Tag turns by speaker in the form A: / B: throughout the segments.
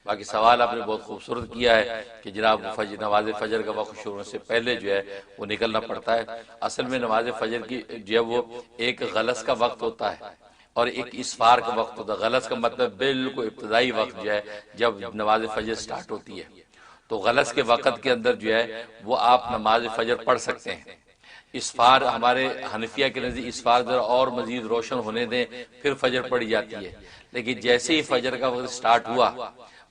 A: باقی سوال آپ نے بہت خوبصورت کیا ہے کہ جناب نماز فجر کا وقت شروع سے پہلے جو ہے وہ نکلنا پڑتا ہے. اصل میں نماز فجر کی جو ہے وہ ایک غلس کا وقت ہوتا ہے اور ایک اسفار کا وقت ہوتا ہے. غلس کا مطلب بالکل ابتدائی وقت جو ہے جب نماز فجر سٹارٹ ہوتی ہے. تو غلس کے وقت کے اندر جو ہے وہ آپ نماز فجر پڑھ سکتے ہیں. اسفار ہمارے حنفیہ کے نزدیک اسفار ذرا اور مزید روشن ہونے دیں پھر فجر پڑھی جاتی ہے. لیکن جیسے ہی فجر کا وقت سٹارٹ ہوا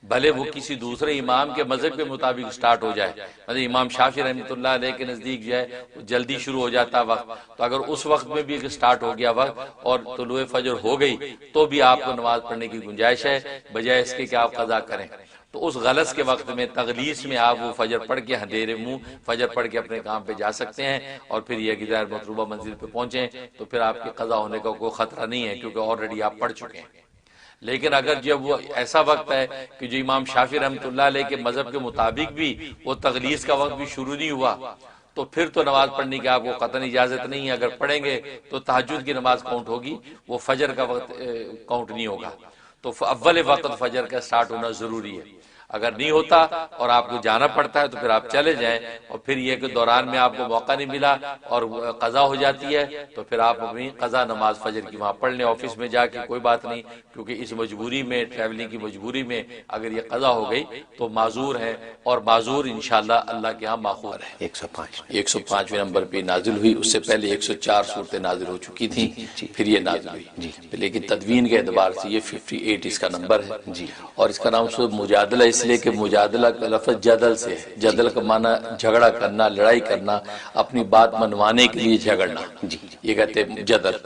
A: بھلے وہ کسی دوسرے امام کے مذہب کے مطابق سٹارٹ ہو جائے, مطلب امام شافعی رحمۃ اللہ علیہ کے نزدیک جو ہے جلدی شروع ہو جاتا وقت, تو اگر اس وقت میں بھی سٹارٹ ہو گیا وقت اور طلوع فجر ہو گئی تو بھی آپ کو نماز پڑھنے کی گنجائش ہے, بجائے اس کے کہ آپ قضا کریں. تو اس غلط کے وقت میں تغلیظ میں آپ وہ فجر پڑھ کے اندھیرے منہ فجر پڑھ کے اپنے کام پہ جا سکتے ہیں اور پھر یہ غیر مطلوبہ منزل پہ پہنچیں تو پھر آپ کی قضا ہونے کا کوئی خطرہ نہیں ہے کیونکہ آلریڈی آپ پڑھ چکے ہیں. لیکن اگر جب وہ ایسا وقت ہے کہ جو امام شافعی رحمۃ اللہ علیہ کے مذہب کے مطابق بھی وہ تغلیظ کا وقت بھی شروع نہیں ہوا تو پھر تو نماز پڑھنے کی آپ کو قطعاً اجازت نہیں ہے. اگر پڑھیں گے تو تہجد کی نماز کاؤنٹ ہوگی, وہ فجر کا وقت کاؤنٹ نہیں ہوگا. تو اول وقت فجر کا سٹارٹ ہونا ضروری ہے. اگر نہیں ہوتا اور آپ کو جانا پڑتا ہے تو پھر آپ چلے جائیں, اور پھر یہ کہ دوران میں آپ کو موقع نہیں ملا اور قضا ہو جاتی ہے تو پھر آپ اپنی قضا نماز فجر کی وہاں پڑھ لیں آفس میں جا کے, کوئی بات نہیں, کیونکہ اس مجبوری میں ٹریولنگ کی مجبوری میں اگر یہ قضا ہو گئی تو معذور ہے, اور معذور انشاءاللہ اللہ کے ہاں ماخوذ ہے. 105ویں نمبر پہ نازل ہوئی, اس سے پہلے 104 صورتیں نازل ہو چکی تھیں, پھر یہ نازل ہوئی. لیکن تدوین کے اعتبار سے یہ 58 اس کا نمبر ہے, اور اس کا نام سورۃ مجادلہ اس لیے کہ مجادلہ کا لفظ جدل سے ہے. جدل کا معنی جھگڑا کرنا, لڑائی کرنا, اپنی بات منوانے کے لیے جھگڑنا, یہ کہتے ہیں جدل.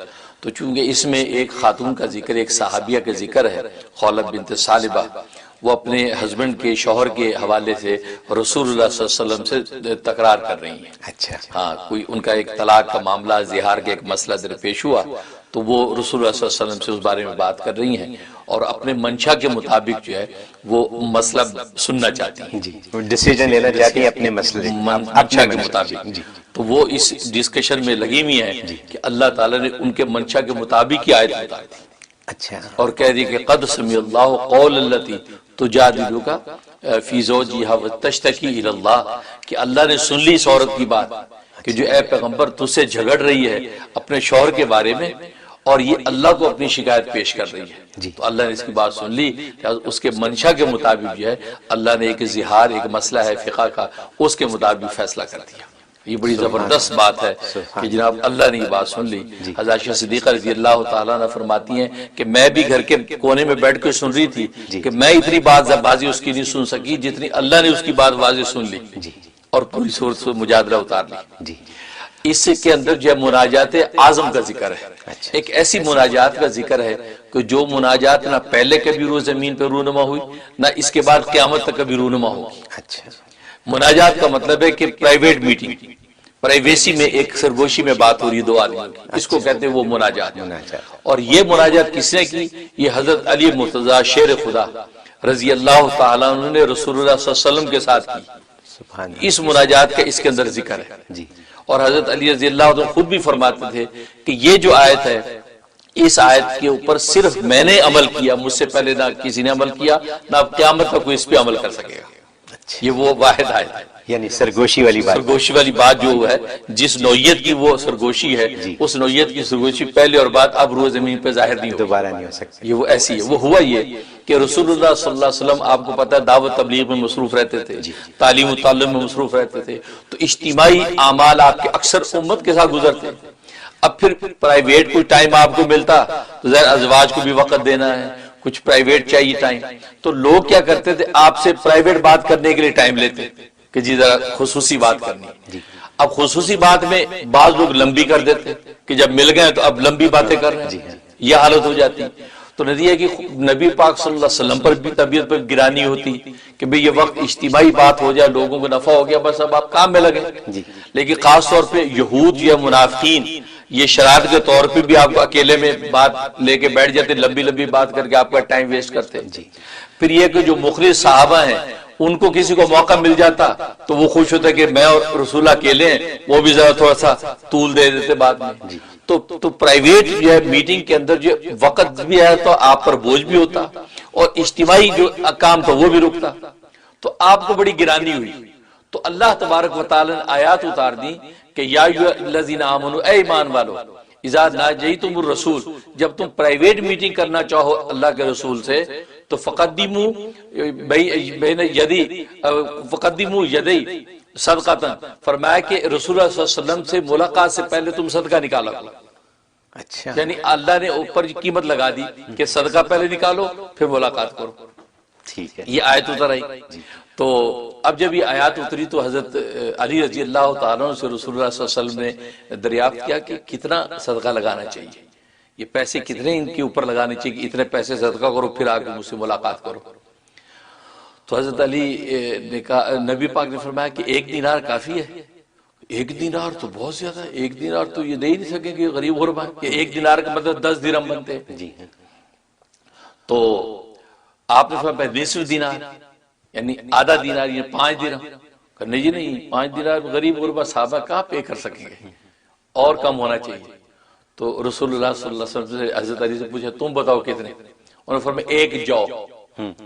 A: تو چونکہ اس میں ایک خاتون کا ذکر, ایک صحابیہ کا ذکر ہے, خولت بنت ثعلبہ, وہ اپنے ہسبینڈ کے شوہر کے حوالے سے رسول اللہ صلی اللہ علیہ وسلم سے تکرار کر رہی ہیں. اچھا ہاں, کوئی ان کا ایک طلاق کا معاملہ, زہار کا ایک مسئلہ درپیش ہوا تو وہ رسول اللہ صلی اللہ علیہ وسلم سے اس بارے میں بات کر رہی ہیں اور اپنے منشا کے مطابق جو ہے وہ مسئلہ سننا چاہتی ہیں,
B: ڈیسیجن لینا چاہتی ہیں اپنے مسئلے
A: منشا کے مطابق. تو وہ اس ڈسکشن میں لگی ہوئی ہیں کہ اللہ تعالیٰ نے ان کے منشا کے مطابق ہی آیت اتاری تھی. اچھا, اور کہہ دی کہ قد سمع اللہ قول التی تجادلک فی زوجہا وتشتکی الی اللہ, کہ اللہ نے سن لی اس عورت کی بات کہ جو اے پیغمبر تجھ سے جھگڑ رہی ہے اپنے شوہر کے بارے میں اور یہ اللہ کو اپنی شکایت پیش کر رہی ہے. تو اللہ نے اس کی بات سن لی, اس کے منشا کے مطابق جو ہے اللہ نے ایک زہار, ایک مسئلہ ہے فقہ کا, اس کے مطابق فیصلہ کر دیا. یہ بڑی زبردست بات ہے کہ جناب اللہ نے یہ بات سن لی. حضرت عائشہ صدیقہ رضی اللہ تعالیٰ عنہ فرماتی ہیں کہ میں بھی گھر کے کونے میں بیٹھ کے سن رہی تھی کہ میں اتنی بات بازی اس کی نہیں سن سکی جتنی اللہ نے اس کی بات واضح سن لی اور پوری صورت سے مجادلہ اتار لی. اس کے اندر جو مناجات اعظم کا ذکر ہے, ایک ایسی مناجات کا ذکر ہے کہ جو مناجات نہ پہلے کبھی روز زمین پہ رونما ہوئی نہ اس کے بعد قیامت تک کبھی رونما ہوگی. مناجات کا مطلب ہے کہ پرائیویٹ میٹنگ, پرائیویسی میں ایک سرگوشی میں بات ہو رہی ہے دو آدمیوں کی, اس کو کہتے ہیں وہ مناجات. اور یہ مناجات کس نے کی؟ یہ حضرت علی مرتضیٰ شیر خدا رضی اللہ تعالیٰ عنہ نے رسول اللہ صلی اللہ علیہ وسلم کے ساتھ کی. اس مناجات کا اس کے اندر ذکر ہے. اور حضرت علی رضی اللہ عنہ خود بھی فرماتے تھے کہ یہ جو آیت ہے اس آیت کے اوپر صرف میں نے عمل کیا, مجھ سے پہلے نہ کسی نے عمل کیا نہ اب قیامت تک کوئی اس پہ عمل کر سکے گا. یہ وہ واحد آیت ہے,
B: یعنی سرگوشی والی بات,
A: سرگوشی والی بات جو ہے جس نوعیت کی وہ سرگوشی ہے اس نوعیت کی سرگوشی پہلے اور بعد اب روز زمین پہ ظاہر نہیں
B: دوبارہ نہیں ہو سکتی.
A: یہ وہ ایسی ہے. وہ ہوا یہ کہ رسول اللہ صلی اللہ علیہ وسلم آپ کو پتہ ہے دعوت تبلیغ میں مصروف رہتے تھے, تعلیم و تعلم میں مصروف رہتے تھے, تو اجتماعی اعمال آپ کے اکثر امت کے ساتھ گزرتے. اب پھر پرائیویٹ کوئی ٹائم آپ کو ملتا تو ظاہر ازواج کو بھی وقت دینا ہے, کچھ پرائیویٹ چاہیے ٹائم, تو لوگ کیا کرتے تھے آپ سے پرائیویٹ بات کرنے کے لیے ٹائم لیتے کہ جی ذرا خصوصی بات کرنی. اب خصوصی بات میں بعض لوگ لمبی کر دیتے کہ جب مل گئے تو اب لمبی باتیں کر رہے ہیں, یہ حالت ہو جاتی. تو نتیجہ کہ نبی پاک صلی اللہ علیہ وسلم پر بھی طبیعت پر گرانی ہوتی کہ بھئی یہ وقت اجتماعی بات ہو جائے, لوگوں کو نفع ہو گیا, بس اب آپ کام میں لگے. لیکن خاص طور پہ یہود یا منافقین یہ شرارت کے طور پہ بھی آپ کو اکیلے میں بات لے کے بیٹھ جاتے, لمبی لمبی بات کر کے آپ کا ٹائم ویسٹ کرتے. پھر یہ کہ جو مخلص صحابہ ہیں ان کو کسی کو موقع مل جاتا تو وہ خوش ہوتا کہ میں اور رسول اکیلے ہیں, وہ بھی ذرا تھوڑا سا طول دے دیتے بعد میں. تو پرائیویٹ جو ہے میٹنگ کے اندر جو وقت بھی ہے تو آپ پر بوجھ بھی ہوتا, اور اجتماعی جو کام تھا وہ بھی رکتا، تو آپ کو بڑی گرانی ہوئی۔ تو اللہ تبارک و تعالی نے آیات اتار دی کہ یا الذین آمنوا، اے ایمان والو، اذا ناجیتم الرسول، جب تم پرائیویٹ میٹنگ کرنا چاہو اللہ کے رسول سے تو فقدموا بین یدی، فقدموا یدی صدقۃ، فرمایا کہ رسول اللہ صلی اللہ علیہ وسلم سے ملاقات سے پہلے تم صدقہ نکالا۔
B: اچھا،
A: یعنی اللہ نے اوپر قیمت لگا دی کہ صدقہ پہلے نکالو پھر ملاقات کرو۔
B: ٹھیک ہے،
A: یہ آیت اتر آئی۔ تو اب جب یہ آیات اتری تو حضرت علی رضی اللہ تعالیٰ عنہ سے رسول اللہ صلی اللہ علیہ وسلم نے دریافت کیا کہ کتنا صدقہ لگانا چاہیے، یہ پیسے کتنے ان کے اوپر لگانے چاہیے کہ اتنے پیسے صدقہ کرو پھر آ کے مجھ سے ملاقات کرو۔ تو حضرت علی نے کہا، نبی پاک نے فرمایا کہ 1 دینار کافی ہے۔ 1 دینار تو بہت زیادہ ہے، 1 دینار تو یہ دے ہی نہیں سکیں کہ غریب غربا ہے، کہ 1 دینار کا مطلب 10 درہم بنتے ہیں۔
B: جی ہاں،
A: تو آپ نے فرمایا نصف دینار، یعنی آدھا دینار، یہ 5 درہم۔ کرنے جی نہیں، 5 دینار غریب غربا صحابہ کہاں پے کر سکیں گے، اور کم ہونا چاہیے۔ تو رسول اللہ صلی اللہ علیہ وسلم سے حضرت علی سے پوچھا تم بتاؤ کتنے؟ انہوں نے فرمایا 1 جو،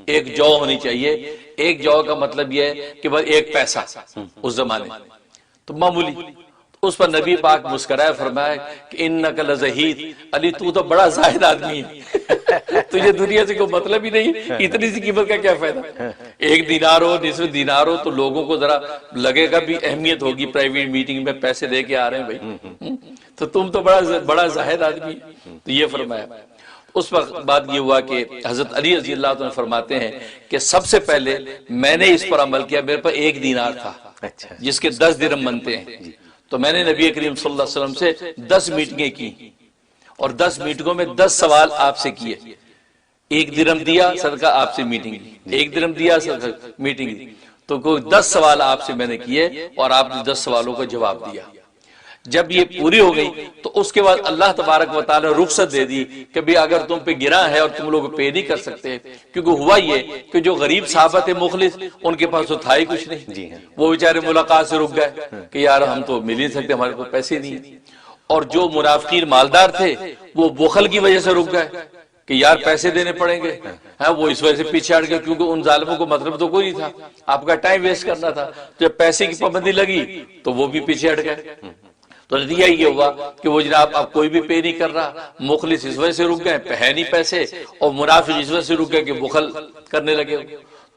A: 1 جو ہونی چاہیے۔ 1 جو کا مطلب یہ ہے کہ بس 1 پیسہ اس زمانے، تو معمولی۔ اس پر نبی پاک مسکرائے، فرمایا کہ انک لزہید، علی تو تو بڑا زاہد آدمی ہے، تجھے دنیا سے کوئی مطلب ہی نہیں، اتنی سی قیمت کا کیا فائدہ؟ 1 دینار ہو، نصف دینار ہو، تو لوگوں کو ذرا لگے گا بھی اہمیت ہوگی، پرائیویٹ میٹنگ میں پیسے دے کے آ رہے ہیں بھائی، تو تم تو بڑا زاہد آدمی۔ تو یہ فرمایا۔ اس وقت بات یہ ہوا کہ حضرت علی رضی اللہ عنہ فرماتے ہیں کہ سب سے پہلے میں نے اس پر عمل کیا، میرے پر 1 دینار تھا جس کے 10 درہم بنتے ہیں، تو میں نے نبی کریم صلی اللہ علیہ وسلم سے 10 میٹنگیں کی، اور 10 میٹنگوں میں 10 سوال آپ سے کیے۔ 1 درہم دیا صدقہ، آپ سے میٹنگ لی، 1 درہم دیا صدقہ، میٹنگ لی، تو کوئی 10 سوال آپ سے میں نے کیے اور آپ نے 10 سوالوں کا جواب دیا۔ جب یہ پوری ہو گئی تو اس کے بعد اللہ تبارک و تعالی رخصت دے دی کہ بھی اگر تم پہ گرا ہے اور تم لوگ پے نہیں کر سکتے، کیونکہ ہوا یہ کہ جو غریب صحابہ تھے مخلص، ان کے پاس تو تھا ہی کچھ نہیں، وہ بیچارے ملاقات سے رک گئے کہ یار ہم تو مل ہی سکتے، ہمارے پاس پیسے نہیں۔ اور جو منافقین مالدار تھے وہ بخل کی وجہ سے رک گئے کہ یار پیسے دینے پڑیں گے، ہاں وہ اس وجہ سے پیچھے ہٹ گئے، کیونکہ ان ظالموں کو مطلب تو کوئی نہیں تھا، آپ کا ٹائم ویسٹ کرنا تھا۔ جب پیسے کی پابندی لگی تو وہ بھی پیچھے ہٹ گئے۔ تو نتیجہ یہ ہوا کہ وہ جناب اب کوئی بھی پے نہیں کر رہا، مخلص اس وجہ سے رک گئے ہے نہیں پیسے، اور منافق اس وجہ سے رک گئے کہ بخل کرنے لگے۔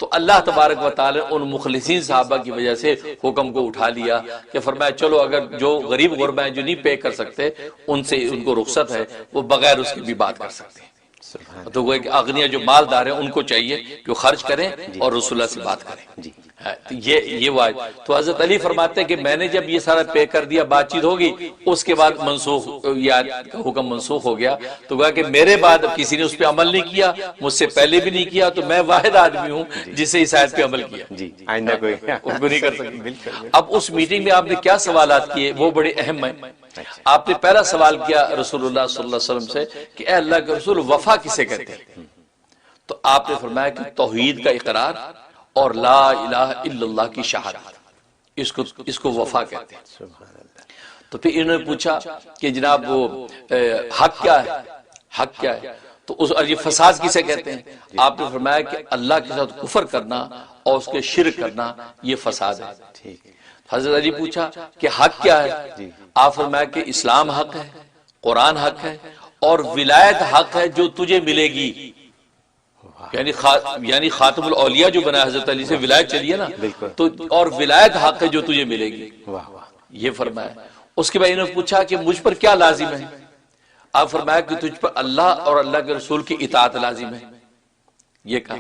A: تو اللہ تبارک و تعالی ان مخلصین صحابہ کی وجہ سے حکم کو اٹھا لیا کہ فرمایا چلو اگر جو غریب غربا ہیں جو نہیں پے کر سکتے ان سے ان کو رخصت ہے، وہ بغیر اس کی بھی بات کر سکتے ہیں۔ تو وہ ایک اغنیا جو مالدار ہیں ان کو چاہیے کہ وہ خرچ کریں اور رسول اللہ سے بات کریں۔ یہ وہ آیت۔ تو حضرت علی فرماتے ہیں کہ میں نے جب یہ سارا پے کر دیا، بات چیت ہوگی، اس کے بعد منسوخ، یہ آیت کا حکم منسوخ ہو گیا۔ تو کہا کہ میرے بعد کسی نے اس پہ عمل نہیں کیا، مجھ سے پہلے بھی نہیں کیا، تو میں واحد آدمی ہوں جس سے اس آیت پہ عمل کیا،
B: آئندہ کوئی
A: نہیں کر سکتا۔ اب اس میٹنگ میں آپ نے کیا سوالات کیے وہ بڑے اہم ہیں۔ آپ نے پہلا سوال کیا رسول اللہ صلی اللہ علیہ وسلم سے کہ اے اللہ کے رسول وفا کسے کہتے ہیں؟ تو آپ نے فرمایا کہ توحید کا اقرار اور لا الہ الا اللہ کی شہادت، اس کو وفا کہتے ہیں۔ تو پھر انہوں نے پوچھا کہ جناب وہ حق کیا ہے، حق کیا ہے؟ تو یہ فساد کسے کہتے ہیں؟ آپ نے فرمایا کہ اللہ کے ساتھ کفر کرنا اور اس کے شرک کرنا یہ فساد ہے۔ حضرت علی پوچھا کہ حق کیا ہے؟ آپ فرمایا کہ اسلام حق ہے، قرآن حق ہے، اور ولایت حق ہے جو تجھے ملے گی۔ یعنی خاتم الاولیاء جو بنا حضرت علی سے ولایت چلی ہے نا، تو اور ولایت حق ہے جو تجھے ملے گی، یہ فرمایا۔ اس کے بعد انہوں نے پوچھا کہ مجھ پر کیا لازم ہے؟ آپ فرمایا کہ تجھ پر اللہ اور اللہ کے رسول کی اطاعت لازم ہے، یہ کہا۔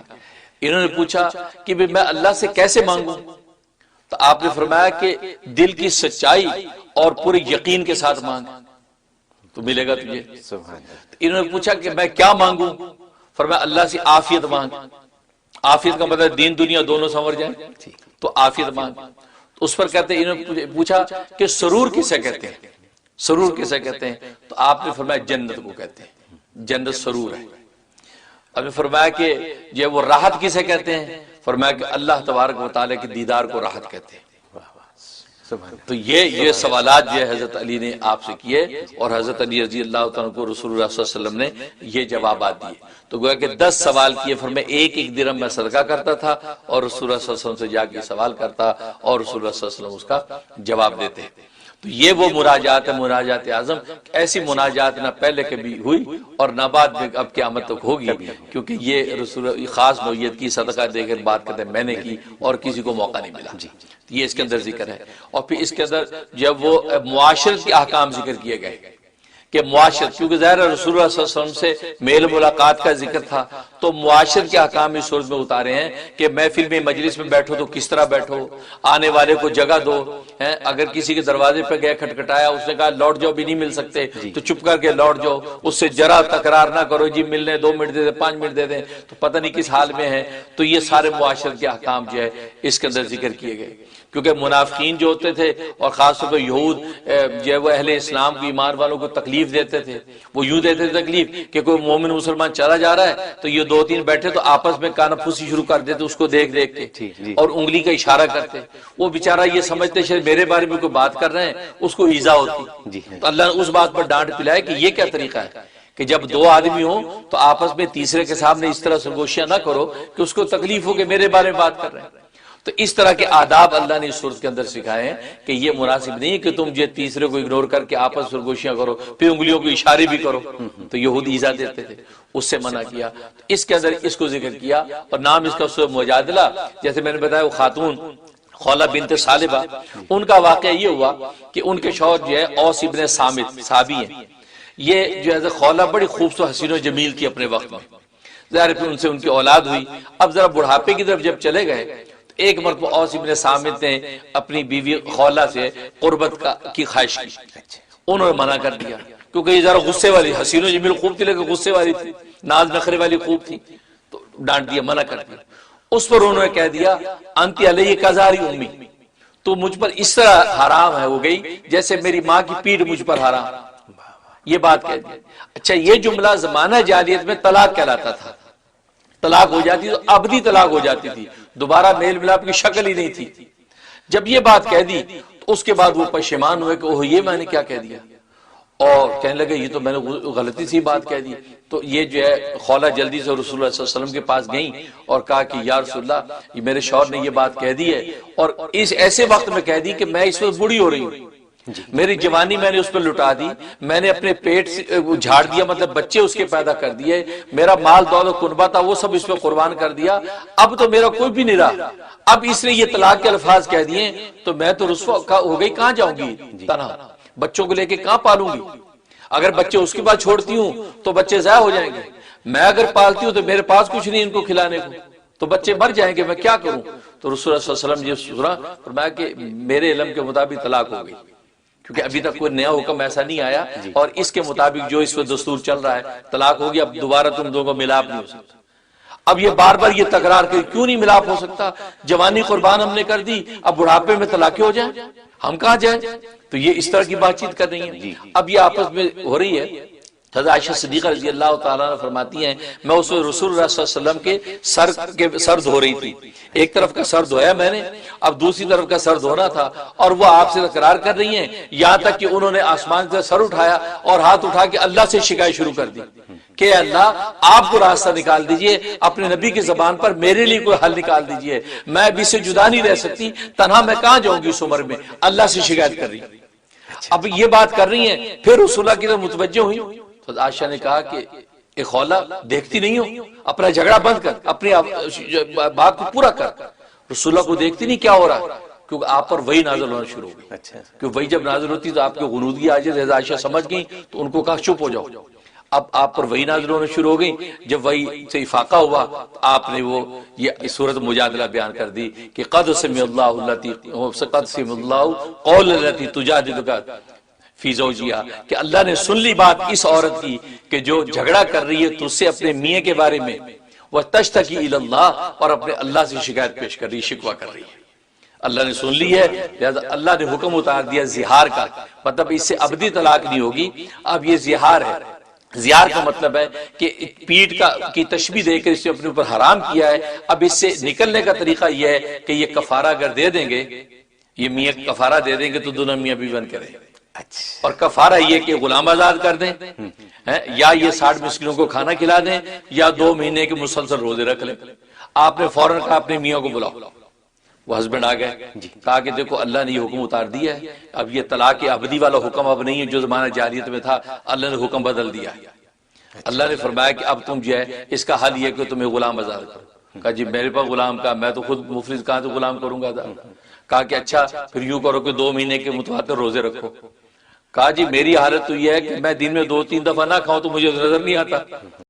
A: انہوں نے پوچھا کہ میں اللہ سے کیسے مانگوں؟ تو آپ نے فرمایا کہ دل کی سچائی اور پورے یقین کے ساتھ مانگ تو ملے گا تجھے۔ انہوں نے پوچھا کہ میں کیا مانگوں؟ فرمایا اللہ سے عافیت مانگ۔ عافیت کا مطلب دین دنیا دونوں سنور جائیں، تو عافیت مانگ۔ اس پر کہتے ہیں، انہوں نے پوچھا کہ سرور کسے کہتے ہیں؟ سرور کسے کہتے ہیں؟ تو آپ نے فرمایا جنت کو کہتے ہیں، جنت سرور ہے۔ اب نے فرمایا کہ یہ وہ راحت کسے کہتے ہیں؟ فرمایا کہ اللہ تبارک و تعالی کے دیدار کو راحت کہتے ہیں۔ تو یہ سوالات جو ہے حضرت علی نے آپ سے کیے اور حضرت علی رضی اللہ تعالیٰ کو رسول اللہ صلی اللہ علیہ وسلم نے یہ جوابات دیے. تو گویا کہ 10 سوال کیے، فرمایا ایک درہم میں صدقہ کرتا تھا اور رسول اللہ صلی اللہ علیہ وسلم سے جا کے سوال کرتا اور رسول اللہ صلی اللہ علیہ وسلم اس کا جواب دیتے. تو یہ وہ مناجات ہے، مناجات اعظم. ایسی مناجات نہ پہلے کبھی ہوئی اور نہ بعد میں اب قیامت تک ہوگی، کیونکہ یہ رسول خاص نوعیت کی صدقہ دے کر بات کرتے ہیں میں نے کی اور کسی کو موقع نہیں ملا. یہ اس کے اندر ذکر ہے. اور پھر اس کے اندر جب وہ معاشرت کے احکام ذکر کیے گئے کہ معاشرت، کیونکہ ظاہر رسول اللہ صلی اللہ علیہ وسلم سے میل ملاقات کا ذکر تھا، تو معاشرت کے احکام اس صورت میں اتارے ہیں کہ محفل میں مجلس میں بیٹھو تو کس طرح بیٹھو، آنے والے کو جگہ دو. اگر کسی کے دروازے پہ گئے کھٹکھٹایا، اس نے کہا لوٹ جاؤ بھی نہیں مل سکتے تو چپ کر کے لوٹ جاؤ، اس سے ذرا تکرار نہ کرو جی ملنے 2 منٹ دے دیں 5 منٹ دے دیں تو پتہ نہیں کس حال میں ہے. تو یہ سارے معاشرت کے احکام جو ہے اس کے اندر ذکر کیے گئے، کیونکہ منافقین جو ہوتے تھے اور خاص طور پر یہود جو ہے وہ اہل اسلام کو، ایمان والوں کو تکلیف دیتے تھے. وہ یوں دیتے تھے تکلیف کہ کوئی مومن مسلمان چلا جا رہا ہے تو یہ 2-3 بیٹھے تو آپس میں کانا پھوسی شروع کر دیتے اس کو دیکھ دیکھ کے اور انگلی کا اشارہ کرتے. وہ بیچارہ یہ سمجھتے شاید میرے بارے میں کوئی بات کر رہے ہیں، اس کو ایذا ہوتی. تو اللہ نے اس بات پر ڈانٹ پلائے کہ یہ کیا طریقہ ہے کہ جب 2 آدمی ہوں تو آپس میں تیسرے کے سامنے اس طرح سرگوشیاں نہ کرو کہ اس کو تکلیف ہو کہ میرے بارے میں بات کر رہے ہیں. تو اس طرح کے آداب اللہ نے اس صورت کے اندر سکھائے ہیں کہ یہ مناسب نہیں کہ تم یہ تیسرے کو اگنور کر کے آپس میں گوشیاں کرو، پھر انگلیوں کو اشارے بھی کرو. تو یہود ایذا دیتے تھے، اس سے منع کیا. اس کے اندر اس کو ذکر کیا اور نام اس کا سورہ مجادلہ. جیسے میں نے بتایا وہ خاتون خولہ بنت ثعلبہ، ان کا واقعہ یہ ہوا کہ ان کے شوہر جو ہے اوس ابن صامت صحابی ہیں. یہ جو ہے خولہ بڑی خوبصورت حسین و جمیل تھی اپنے وقت میں، ظاہر پھر ان سے ان کی اولاد ہوئی. اب ذرا بڑھاپے کی طرف جب چلے گئے ایک مرتبہ اوس ابن صامت نے اپنی بیوی خولہ سے قربت کی خواہش کی. انہوں نے منع کر دیا کیونکہ یہ ذرا غصے والی حسین و جمیل خوب تھی لیکن غصے والی تھی، ناز نخرے والی خوب تھی، تو ڈانٹ دیا، منع کر دیا. اس پر انہوں نے کہہ دیا انتی علیہ کزاری امی، تو مجھ پر اس طرح حرام ہے ہو گئی جیسے میری ماں کی پیٹھ مجھ پر حرام. یہ بات کہہ دی. اچھا یہ جملہ زمانہ جاہلیت میں طلاق کہلاتا تھا. طلاق ہو جاتی تو ابدی طلاق ہو جاتی تھی، دوبارہ میل ملاپ کی شکل ہی نہیں تھی. جب یہ بات کہہ دی تو اس کے بعد وہ پشیمان ہوئے کہ اوہ یہ میں نے کیا کہہ دیا، اور کہنے لگے یہ تو میں نے غلطی سی بات کہہ دی. تو یہ جو ہے خولہ جلدی سے رسول اللہ صلی اللہ علیہ وسلم کے پاس گئیں اور کہا کہ یا رسول اللہ یہ میرے شوہر نے یہ بات کہہ دی ہے اور اس ایسے وقت میں کہہ دی کہ میں اس وقت بوڑھی ہو رہی ہوں، میری جوانی میں نے اس پر لٹا دی، میں نے اپنے پیٹ سے جھاڑ دیا، مطلب بچے اس کے پیدا کر دیے، میرا مال دولت قربہ تھا وہ سب اس پہ قربان کر دیا، اب تو میرا کوئی بھی نہیں رہا. اب اس نے یہ طلاق کے الفاظ کہہ دیے تو میں تو رسوا ہو گئی، کہاں جاؤں گی تنہا، بچوں کو لے کے کہاں پالوں گی. اگر بچے اس کے بعد چھوڑتی ہوں تو بچے ضائع ہو جائیں گے، میں اگر پالتی ہوں تو میرے پاس کچھ نہیں ان کو کھلانے کو، تو بچے مر جائیں گے، میں کیا کروں. تو رسول اللہ صلی اللہ علیہ وسلم یہ سنا فرمایا کہ میرے علم کے مطابق طلاق ہو گئی، کیونکہ ابھی تک کوئی نیا حکم ایسا نہیں آیا اور اس کے مطابق جو اس وقت دستور چل رہا ہے طلاق ہوگی، اب دوبارہ تم دونوں کو ملاپ نہیں ہو سکتا. اب یہ بار بار یہ تکرار کر کیوں نہیں ملاپ ہو سکتا، جوانی قربان ہم نے کر دی، اب بڑھاپے میں طلاقیں ہو جائیں، ہم کہاں جائیں. تو یہ اس طرح کی بات چیت کر رہی ہیں. اب یہ آپس میں ہو رہی ہے. حضرت عائشہ صدیقہ رضی اللہ تعالیٰ عنہ فرماتی ہیں میں اس وقت رسول اللہ صلی اللہ علیہ وسلم کے سر دھو رہی تھی. ایک طرف کا سر دھویا میں نے، اب دوسری طرف کا سر دھونا تھا اور وہ آپ سے تکرار کر رہی ہیں یہاں تک کہ انہوں نے آسمان سے سر اٹھایا اور ہاتھ اٹھا کے اللہ سے شکایت شروع کر دی کہ اللہ آپ کو راستہ نکال دیجئے، اپنے نبی کی زبان پر میرے لیے کوئی حل نکال دیجئے، میں ابھی سے جدا نہیں رہ سکتی، تنہا میں کہاں جاؤں گی اس عمر میں. اللہ سے شکایت کر رہی. اب یہ بات کر رہی ہیں، پھر رسول اللہ کی طرف متوجہ ہوئی تو عائشہ نے کہا کہ اے خولہ دیکھتی نہیں ہو، اپنا جھگڑا بند کر، اپنی بات کو پورا کر. رسول اللہ کو دیکھتی نہیں کیا ہو رہا ہے، کیونکہ آپ پر وحی نازل ہونا شروع ہو گئی. کیونکہ وحی جب نازل ہوتی تو آپ کے غنودگی آ جائے. عائشہ سمجھ گئی تو ان کو کہا چپ ہو جاؤ. اب آپ پر وحی نازل ہونا شروع ہو گئی. جب وحی سے افاقہ ہوا تو آپ نے وہ یہ سورۃ مجادلہ بیان کر دی کہ قد سمع اللہ قول التی تجادلک فی زوجہا، کہ اللہ نے سن لی بات اس عورت کی کہ جو جھگڑا کر رہی ہے تجھ سے اپنے میاں کے بارے میں، وتشتکی الی اللہ، اور اپنے اللہ سے شکایت پیش کر رہی، شکوہ کر رہی ہے. اللہ نے سن لی ہے، لہذا اللہ نے حکم اتار دیا زہار کا، مطلب اس سے ابدی طلاق نہیں ہوگی، اب یہ زہار ہے. زہار کا مطلب ہے کہ پیٹ کی تشبیہ دے کر اس نے اپنے اوپر حرام کیا ہے. اب اس سے نکلنے کا طریقہ یہ ہے کہ یہ کفارہ اگر دے دیں گے یہ میاں کفارہ دے دیں گے تو دونوں میاں بیوی بن کے رہیں۔
B: اچھا
A: اور کفارہ یہ کہ غلام آزاد کر دیں، یا یہ 60 مسکینوں کو کھانا کھلا دیں، یا 2 مہینے کے مسلسل روزے رکھ لیں۔ آپ نے فوراً کہا اپنے میاں کو بلاؤ، وہ ہسبینڈ آ گئے، کہا کہ دیکھو اللہ نے یہ حکم اتار دیا ہے، اب یہ طلاق ابدی والا حکم اب نہیں ہے جو زمانہ جاہلیت میں تھا، اللہ نے حکم بدل دیا۔ اللہ نے فرمایا کہ اب تم جو ہے اس کا حل یہ کہ تمہیں غلام آزاد کرو۔ کہا جی میرے پاس غلام کا، میں تو خود مفلس کہاں سے غلام کروں گا؟ کہا کہ اچھا پھر یوں کرو کہ 2 مہینے کے متواتر روزے رکھو۔ کہا جی میری حالت تو یہ ہے کہ میں دن میں 2-3 دفعہ نہ کھاؤں تو مجھے نظر نہیں آتا۔